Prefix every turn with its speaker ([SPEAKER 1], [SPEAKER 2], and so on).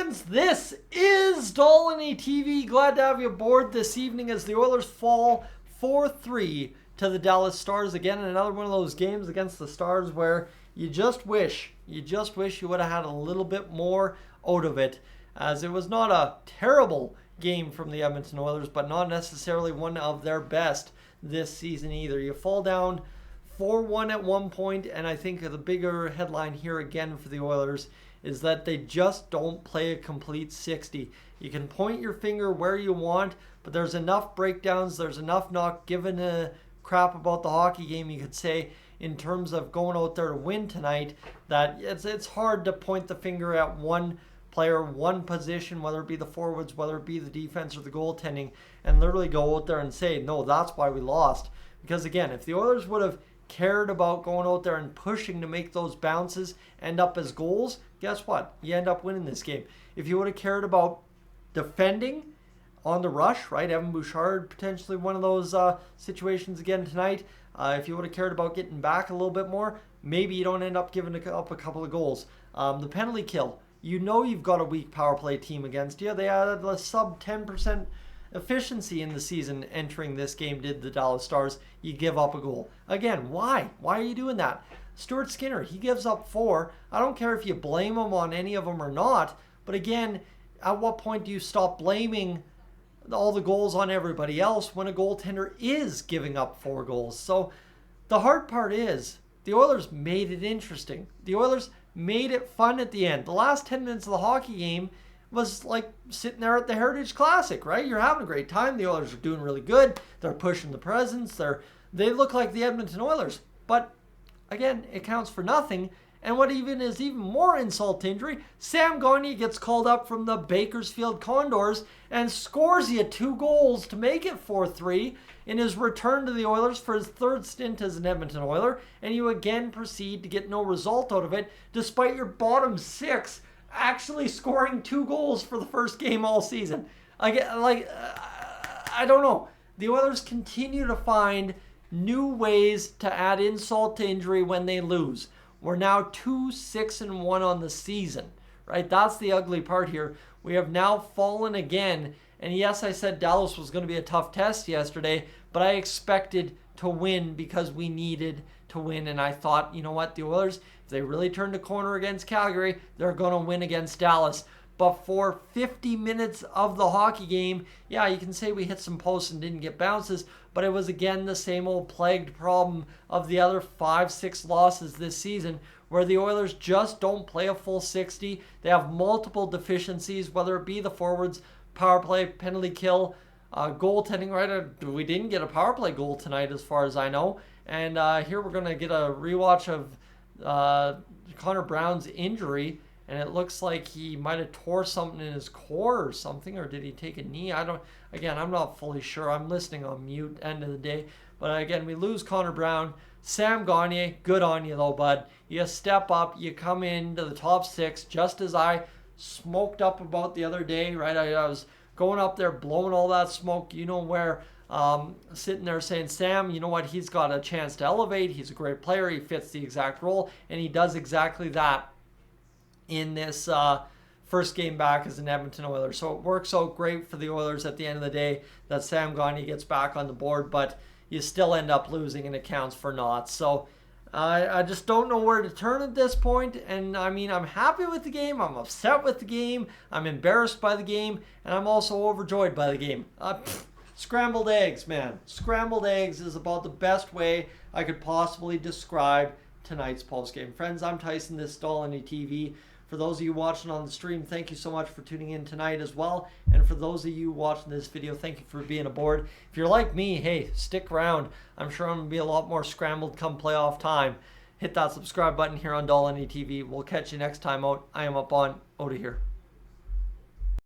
[SPEAKER 1] friends, this is Dolany TV. Glad to have you aboard this evening as the Oilers fall 4-3 to the Dallas Stars. Again, another one of those games against the Stars where you just wish you would have had a little bit more out of it, as it was not a terrible game from the Edmonton Oilers, but not necessarily one of their best this season either. You fall down 4-1 at one point, and I think the bigger headline here again for the Oilers is that they just don't play a complete 60. You can point your finger where you want, but there's enough breakdowns, there's enough not giving a crap about the hockey game, you could say, in terms of going out there to win tonight, that it's hard to point the finger at one player, one position, whether it be the forwards, whether it be the defense or the goaltending, and literally go out there and say, no, that's why we lost. Because again, if the Oilers would have cared about going out there and pushing to make those bounces end up as goals, guess what? You end up winning this game. If you would have cared about defending on the rush, right? Evan Bouchard, potentially one of those situations again tonight. If you would have cared about getting back a little bit more, maybe you don't end up giving up a couple of goals. The penalty kill. You know you've got a weak power play team against you. They had a sub 10% efficiency in the season entering this game, did the Dallas Stars. You give up a goal. Again, why? Why are you doing that? Stuart Skinner, he gives up 4. I don't care if you blame him on any of them or not, but again, at what point do you stop blaming all the goals on everybody else when a goaltender is giving up 4 goals? So the hard part is the Oilers made it interesting. The Oilers made it fun at the end. The last 10 minutes of the hockey game was like sitting there at the Heritage Classic, right? You're having a great time. The Oilers are doing really good. They're pushing the presence. They look like the Edmonton Oilers. But again, it counts for nothing. And what is even more insult to injury, Sam GAGNER gets called up from the Bakersfield Condors and scores you 2 goals to make it 4-3 in his return to the Oilers for his 3rd stint as an Edmonton Oiler. And you again proceed to get no result out of it, despite your bottom 6 actually scoring 2 goals for the first game all season. I don't know. The Oilers continue to find new ways to add insult to injury when they lose. We're now 2-6-1 on the season, right? That's the ugly part here. We have now fallen again. And yes, I said Dallas was going to be a tough test yesterday, but I expected to win because we needed to win. And I thought, you know what, the Oilers, if they really turn the corner against Calgary, they're going to win against Dallas. But for 50 minutes of the hockey game, yeah, you can say we hit some posts and didn't get bounces, but it was again the same old plagued problem of the other 5-6 losses this season, where the Oilers just don't play a full 60. They have multiple deficiencies, whether it be the forwards, power play, penalty kill, goaltending, right? We didn't get a power play goal tonight as far as I know. And here we're going to get a rewatch of Connor Brown's injury. And it looks like he might have tore something in his core or something, or did he take a knee? I'm not fully sure. I'm listening on mute, end of the day. But again, we lose Connor Brown. Sam GAGNER, good on you though, bud. You step up, you come into the top 6, just as I smoked up about the other day, right? I was going up there, blowing all that smoke, you know where, sitting there saying, Sam, you know what, he's got a chance to elevate. He's a great player. He fits the exact role, and he does exactly that in this first game back as an Edmonton Oiler. So it works out great for the Oilers at the end of the day that Sam GAGNER gets back on the board, but you still end up losing and it counts for naught. So I just don't know where to turn at this point. And I mean, I'm happy with the game. I'm upset with the game. I'm embarrassed by the game. And I'm also overjoyed by the game. Scrambled eggs, man. Scrambled eggs is about the best way I could possibly describe tonight's postgame. Friends, I'm Tyson. This is Dolany TV. For those of you watching on the stream, thank you so much for tuning in tonight as well. And for those of you watching this video, thank you for being aboard. If you're like me, hey, stick around. I'm sure I'm going to be a lot more scrambled come playoff time. Hit that subscribe button here on Dolany TV. We'll catch you next time out. I am up on out of here.